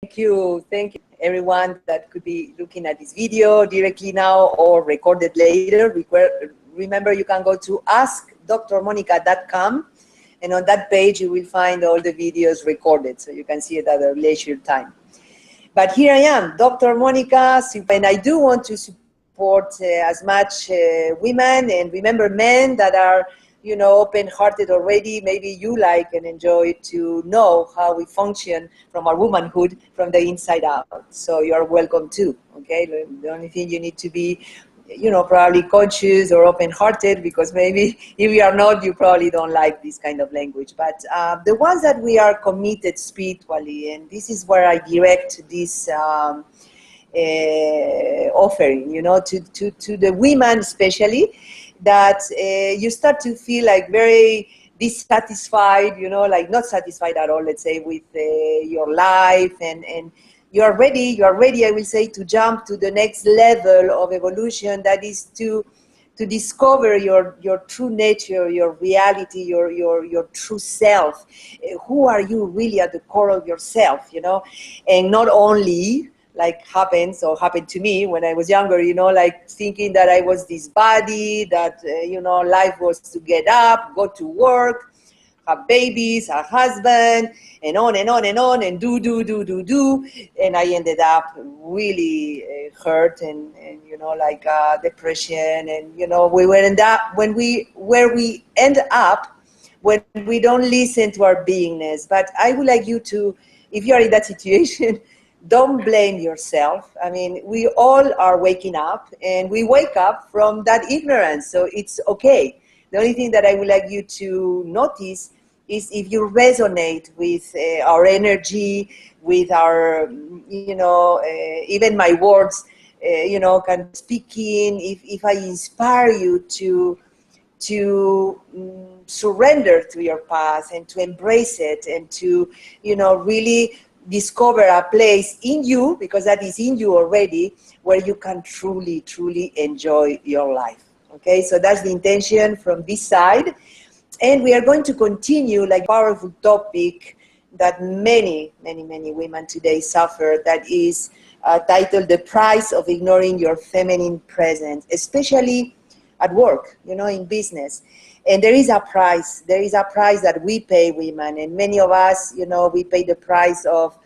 Thank you everyone that could be looking at this video directly now or recorded later. Remember, you can go to askdrmonica.com, and on that page you will find all the videos recorded, so you can see it at a leisure time. But here I am, Dr. Monica, and I do want to support as much women, and remember, men that are open-hearted already. Maybe you like and enjoy to know how we function from our womanhood from the inside out. So you're welcome too, okay? The only thing you need to be, probably conscious or open-hearted, because maybe if you are not, you probably don't like this kind of language. But the ones that we are committed spiritually, and this is where I direct this offering, to the women especially, that you start to feel like very dissatisfied, like not satisfied at all, let's say, with your life, and you are ready, I will say, to jump to the next level of evolution, that is to discover your true nature, your reality, your true self. Who are you really at the core of yourself, and not only like happened to me when I was younger, like thinking that I was this body, that, life was to get up, go to work, have babies, a husband, and on and on and on, and do. And I ended up really hurt and depression. And, where we end up when we don't listen to our beingness. But I would like you to, if you are in that situation, don't blame yourself. I mean, we all are waking up, and we wake up from that ignorance, so it's okay. The only thing that I would like you to notice is if you resonate with our energy, with our, even my words, can speaking, if I inspire you to surrender to your past and to embrace it, and to, really discover a place in you, because that is in you already, where you can truly enjoy your life. Okay, so that's the intention from this side. And we are going to continue like powerful topic that many women today suffer, that is titled The Price of Ignoring Your Feminine Presence, especially at work, in business. And there is a price that we pay, women, and many of us, we pay the price of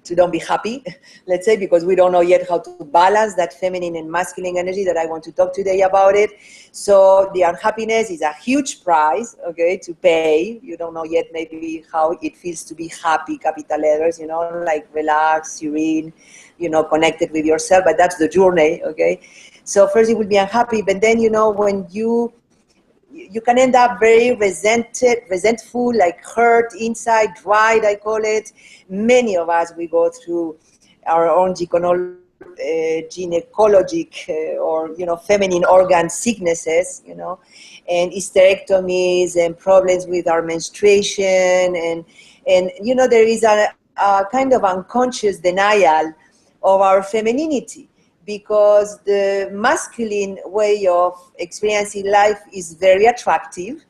to don't be happy, let's say, because we don't know yet how to balance that feminine and masculine energy that I want to talk today about it. So the unhappiness is a huge price, okay, to pay. You don't know yet maybe how it feels to be happy, capital letters, like relaxed, serene, connected with yourself, but that's the journey, okay? So first you will be unhappy, but then, when you can end up very resentful, like hurt inside, dried, I call it. Many of us, we go through our own gynecologic or, feminine organ sicknesses, and hysterectomies and problems with our menstruation. And there is a kind of unconscious denial of our femininity, because the masculine way of experiencing life is very attractive,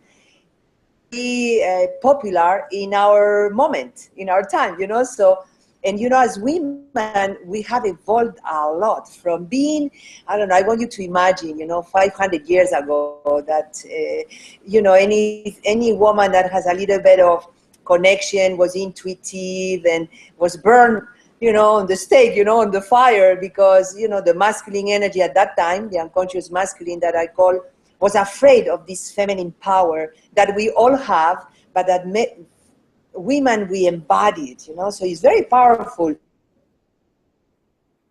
very popular in our moment, in our time, so, and as women, we have evolved a lot from being, I don't know, I want you to imagine, 500 years ago, that, any woman that has a little bit of connection, was intuitive, and was burned, on the stake, on the fire, because, the masculine energy at that time, the unconscious masculine that I call, was afraid of this feminine power that we all have, but that women, we embody it, so it's very powerful.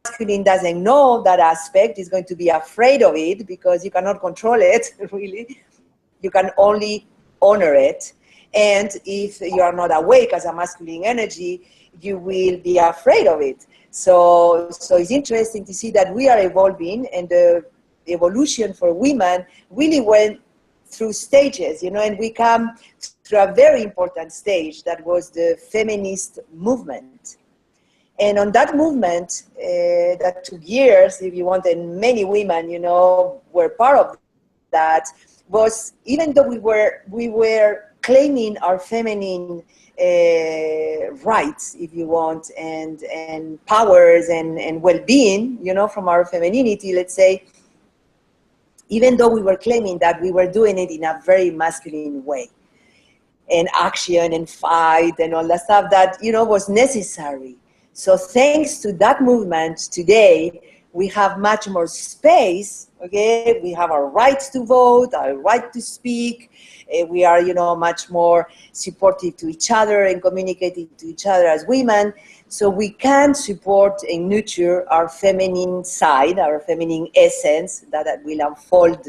Masculine doesn't know that aspect, is going to be afraid of it, because you cannot control it, really. You can only honor it. And if you are not awake as a masculine energy, you will be afraid of it. So it's interesting to see that we are evolving, and the evolution for women really went through stages, and we come through a very important stage that was the feminist movement. And on that movement, that took years, if you want, and many women, were part of that, was, even though we were claiming our feminine rights, if you want, and powers and well-being, you know, from our femininity, let's say, even though we were claiming that, we were doing it in a very masculine way, and action and fight and all that stuff that, you know, was necessary. So thanks to that movement today, we have much more space, okay? We have our rights to vote, our right to speak. We are, you know, much more supportive to each other and communicating to each other as women. So we can support and nurture our feminine side, our feminine essence that will unfold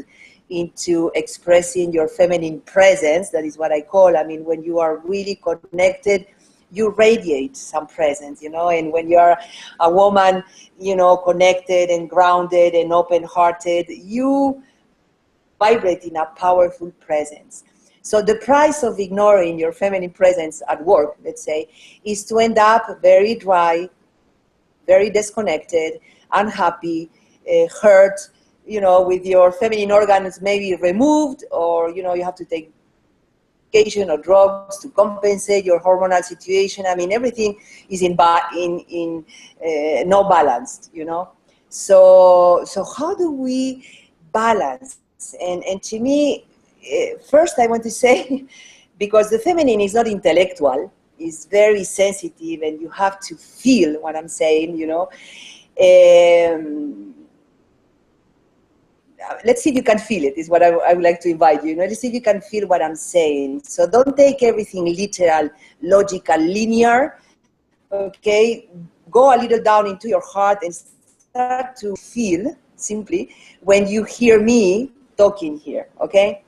into expressing your feminine presence. That is what I call, I mean, when you are really connected, you radiate some presence, you know, and when you're a woman, you know, connected and grounded and open-hearted, you vibrate in a powerful presence. So the price of ignoring your feminine presence at work, let's say, is to end up very dry, very disconnected, unhappy, hurt, you know, with your feminine organs maybe removed, or, you know, you have to take medication or drugs to compensate your hormonal situation. I mean, everything is in no balanced, you know. So how do we balance? And to me, first I want to say, because the feminine is not intellectual, it's very sensitive, and you have to feel what I'm saying, you know. Let's see if you can feel it, is what I would like to invite you. You know, let's see if you can feel what I'm saying. So don't take everything literal, logical, linear, okay? Go a little down into your heart and start to feel, simply, when you hear me talking here, okay?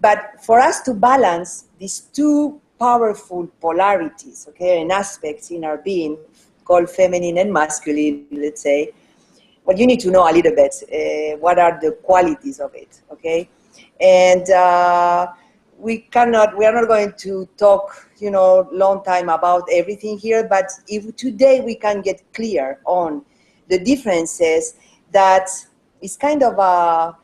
But for us to balance these two powerful polarities, okay, and aspects in our being, called feminine and masculine, let's say, well, you need to know a little bit what are the qualities of it, okay? And we are not going to talk, you know, long time about everything here, but if today we can get clear on the differences, that is kind of a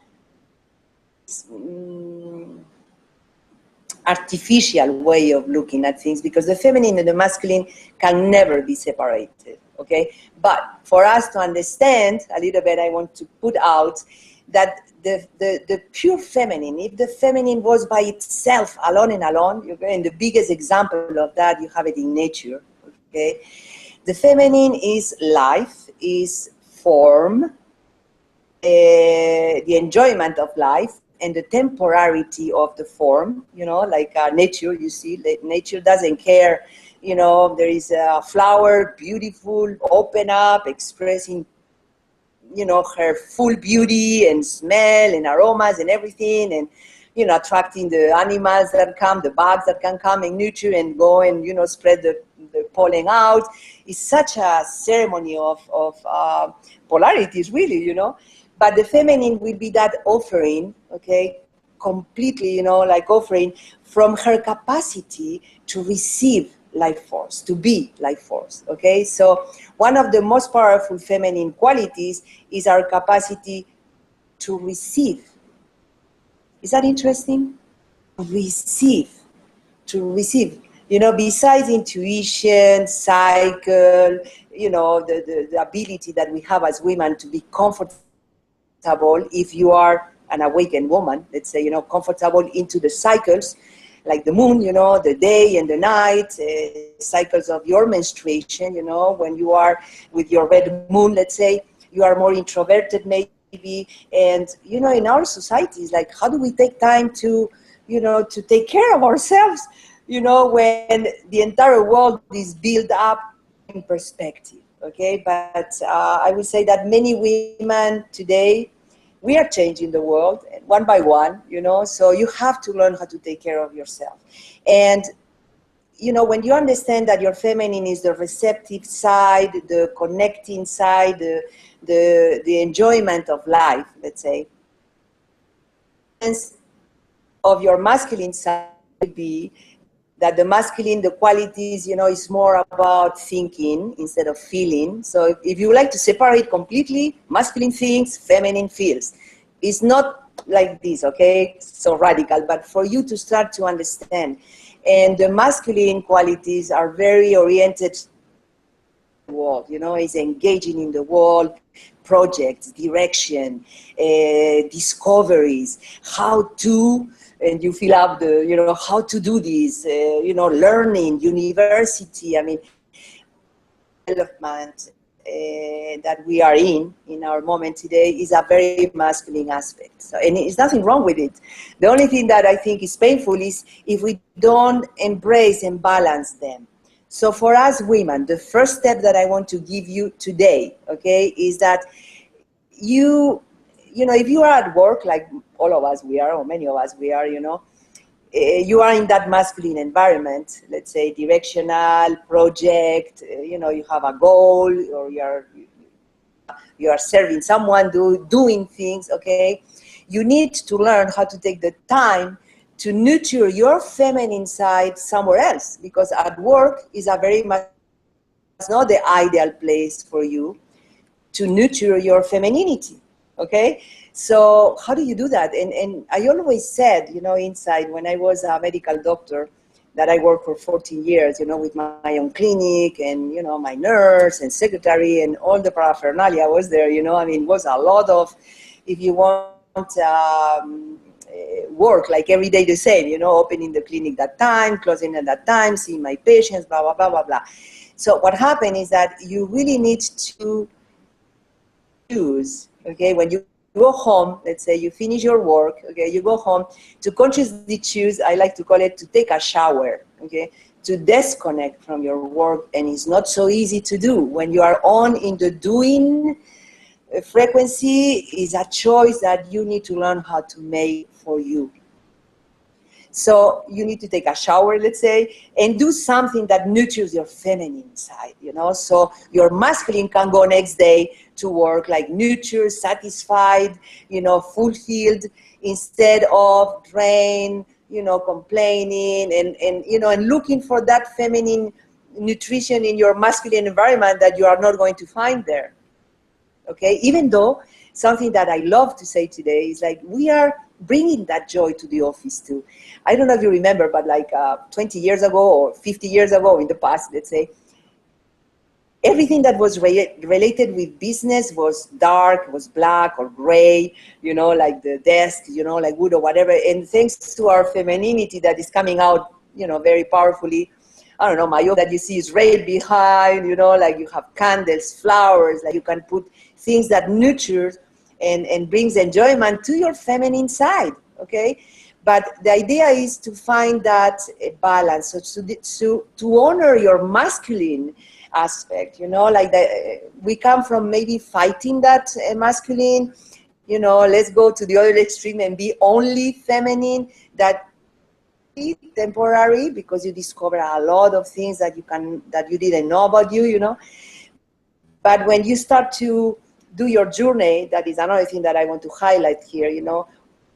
artificial way of looking at things, because the feminine and the masculine can never be separated, okay? But for us to understand a little bit, I want to put out that the pure feminine, if the feminine was by itself, alone and alone, okay, and the biggest example of that, you have it in nature, okay? The feminine is life, is form, the enjoyment of life, and the temporarity of the form, you know, like nature, you see, nature doesn't care, you know, there is a flower, beautiful, open up, expressing, you know, her full beauty and smell and aromas and everything, and, you know, attracting the animals that come, the bugs that can come and nurture and go and, you know, spread the pollen out. It's such a ceremony of polarities, really, you know. But the feminine will be that offering, okay, completely, you know, like offering from her capacity to receive life force, to be life force, okay? So one of the most powerful feminine qualities is our capacity to receive. Is that interesting? Receive, to receive. You know, besides intuition, cycle, you know, the ability that we have as women to be comfortable, if you are an awakened woman, let's say, you know, comfortable into the cycles, like the moon, you know, the day and the night, cycles of your menstruation, you know, when you are with your red moon, let's say, you are more introverted maybe. And, you know, in our societies, like, how do we take time to, you know, to take care of ourselves, you know, when the entire world is built up in perspective, okay? But I would say that many women today, we are changing the world one by one, you know, so you have to learn how to take care of yourself. And, you know, when you understand that your feminine is the receptive side, the connecting side, the enjoyment of life, let's say, of your masculine side would be that the masculine, the qualities, you know, is more about thinking instead of feeling. So if you like to separate completely, masculine thinks, feminine feels. It's not like this, okay, so radical, but for you to start to understand. And the masculine qualities are very oriented to the world, you know, is engaging in the world, projects, direction, discoveries, how to, and you fill up the, you know, how to do this, you know, learning, university, I mean, development that we are in our moment today is a very masculine aspect. So, and there's nothing wrong with it. The only thing that I think is painful is if we don't embrace and balance them. So for us women, the first step that I want to give you today, okay, is that you know, if you are at work, like all of us we are, or many of us we are, you know, you are in that masculine environment, let's say directional, project, you know, you have a goal, or you are serving someone, doing things, okay? You need to learn how to take the time to nurture your feminine side somewhere else, because at work is a very much not the ideal place for you to nurture your femininity, okay? So how do you do that? And I always said, you know, inside when I was a medical doctor, that I worked for 14 years, you know, with my own clinic and, you know, my nurse and secretary and all the paraphernalia was there, you know, I mean, it was a lot of, if you want, work like every day the same, you know, opening the clinic that time, closing at that time, seeing my patients, blah, blah, blah, blah, blah. So what happened is that you really need to choose, okay, when you go home, let's say you finish your work, okay, you go home, to consciously choose, I like to call it, to take a shower, okay, to disconnect from your work. And it's not so easy to do. When you are on in the doing frequency, is a choice that you need to learn how to make for you. So you need to take a shower, let's say, and do something that nurtures your feminine side, you know, so your masculine can go next day to work like nurtured, satisfied, you know, fulfilled, instead of drained, you know, complaining and you know, and looking for that feminine nutrition in your masculine environment that you are not going to find there. Okay, even though something that I love to say today is like, we are bringing that joy to the office too. I don't know if you remember, but like 20 years ago or 50 years ago in the past, let's say, everything that was related with business was dark, was black or gray, you know, like the desk, you know, like wood or whatever. And thanks to our femininity that is coming out, you know, very powerfully, I don't know, my yoga that you see is red behind, you know, like you have candles, flowers, like you can put things that nurtures and brings enjoyment to your feminine side, okay? But the idea is to find that balance, so to honor your masculine aspect, you know, like we come from maybe fighting that masculine, you know, let's go to the other extreme and be only feminine. That temporary, because you discover a lot of things that you didn't know about you, you know. But when you start to do your journey, that is another thing that I want to highlight here, you know,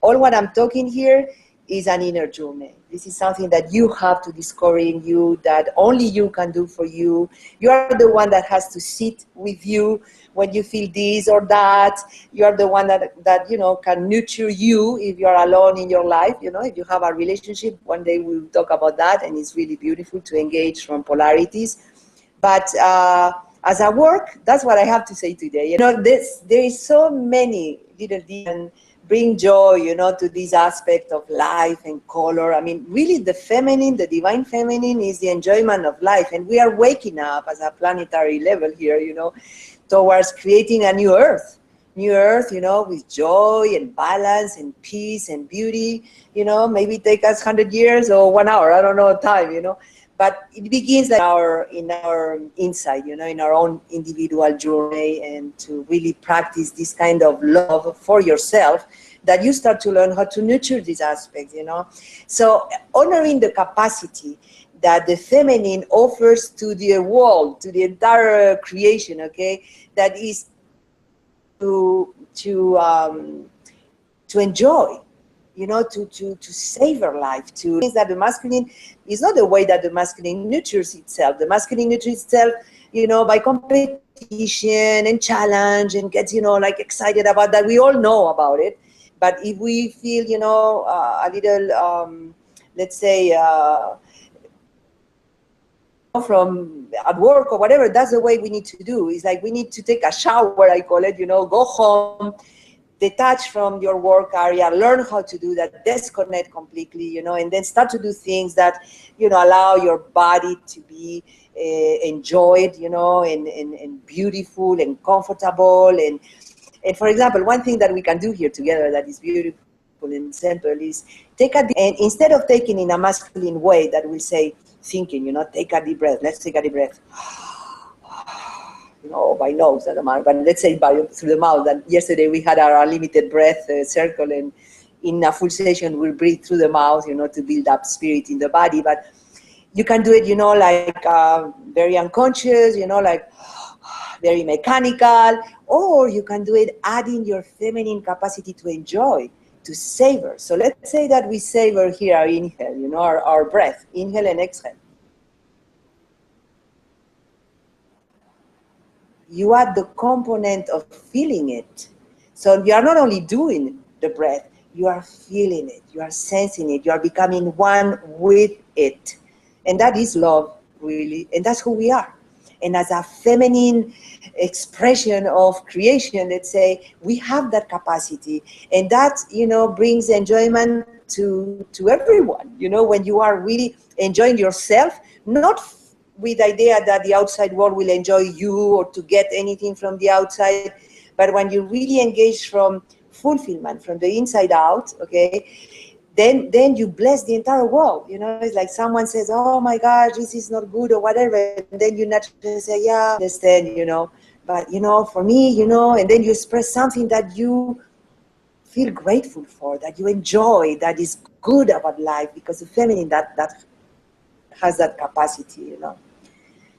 all what I'm talking here is an inner journey. This is something that you have to discover in you, that only you can do for you. You are the one that has to sit with you when you feel this or that. You are the one that you know, can nurture you if you are alone in your life. You know, if you have a relationship, one day we'll talk about that, and it's really beautiful to engage from polarities. But as a work, that's what I have to say today. You know, there is so many little things bring joy, you know, to this aspect of life and color. I mean, really the feminine, the divine feminine is the enjoyment of life. And we are waking up as a planetary level here, you know, towards creating a new earth, you know, with joy and balance and peace and beauty. You know, maybe take us 100 years or 1 hour, I don't know time, you know. But it begins like in our inside, you know, in our own individual journey, and to really practice this kind of love for yourself, that you start to learn how to nurture these aspects, you know. So honoring the capacity that the feminine offers to the world, to the entire creation, okay, that is to enjoy, you know, to savor life, to things that the masculine is not the way that the masculine nurtures itself. The masculine nurtures itself, you know, by competition and challenge, and gets, you know, like excited about that. We all know about it. But if we feel, you know, a little, let's say, from at work or whatever. That's the way we need to do. It's like we need to take a shower, I call it, go home, detach from your work area, learn how to do that, disconnect completely, and then start to do things that, allow your body to be enjoyed, and beautiful and comfortable. And for example, one thing that we can do here together that is beautiful and simple is and instead of taking in a masculine way that will say, thinking, take a deep breath, let's take a deep breath. By nose, but let's say through the mouth. And yesterday we had our unlimited breath circle, and in a full session we'll breathe through the mouth, to build up spirit in the body. But you can do it, like very unconscious, like very mechanical, or you can do it adding your feminine capacity to enjoy, to savor. So let's say that we savor here our inhale, our breath, inhale and exhale. You add the component of feeling it. So you are not only doing the breath, you are feeling it, you are sensing it, you are becoming one with it. And that is love, really, and that's who we are. And as a feminine expression of creation, let's say, we have that capacity. And that, brings enjoyment to everyone, when you are really enjoying yourself, not with the idea that the outside world will enjoy you or to get anything from the outside, but when you really engage from fulfillment, from the inside out, okay, then you bless the entire world. It's like someone says, oh my gosh, this is not good or whatever, and then you naturally say, yeah, I understand, but for me, and then you express something that you feel grateful for, that you enjoy, that is good about life, because the feminine that has that capacity,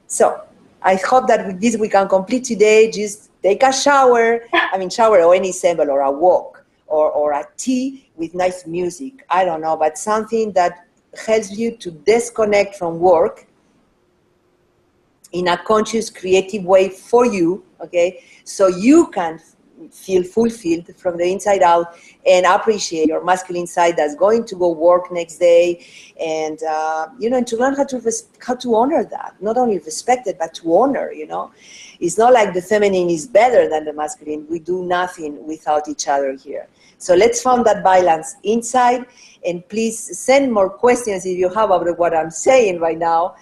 So I hope that with this we can complete today. Just take a shower, shower or any symbol, or a walk, or a tea with nice music. I don't know, but something that helps you to disconnect from work in a conscious, creative way for you, okay? So you can feel fulfilled from the inside out and appreciate your masculine side that's going to go work next day, and and to learn how to honor that, not only respect it but to honor. It's not like the feminine is better than the masculine. We do nothing without each other here. So let's find that balance inside, and please send more questions if you have about what I'm saying right now.